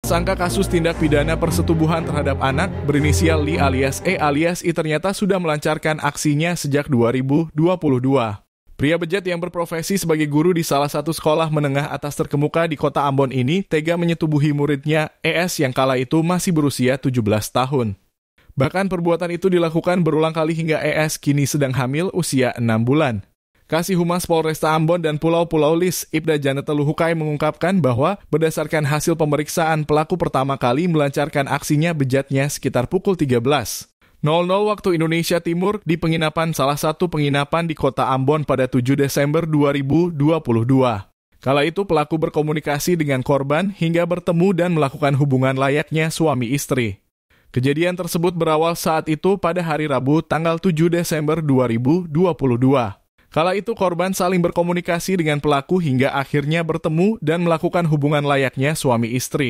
Tersangka kasus tindak pidana persetubuhan terhadap anak berinisial Li alias E alias I ternyata sudah melancarkan aksinya sejak 2022. Pria bejat yang berprofesi sebagai guru di salah satu sekolah menengah atas terkemuka di kota Ambon ini tega menyetubuhi muridnya ES yang kala itu masih berusia 17 tahun. Bahkan perbuatan itu dilakukan berulang kali hingga ES kini sedang hamil usia 6 bulan. Kasih Humas Polresta Ambon dan Pulau-Pulau Lis, Ibda Janeta Luhukai mengungkapkan bahwa berdasarkan hasil pemeriksaan pelaku pertama kali melancarkan aksinya bejatnya sekitar pukul 13.00 waktu Indonesia Timur di penginapan salah satu penginapan di kota Ambon pada 7 Desember 2022. Kala itu pelaku berkomunikasi dengan korban hingga bertemu dan melakukan hubungan layaknya suami istri. Kejadian tersebut berawal saat itu pada hari Rabu tanggal 7 Desember 2022. Kala itu korban saling berkomunikasi dengan pelaku hingga akhirnya bertemu dan melakukan hubungan layaknya suami istri.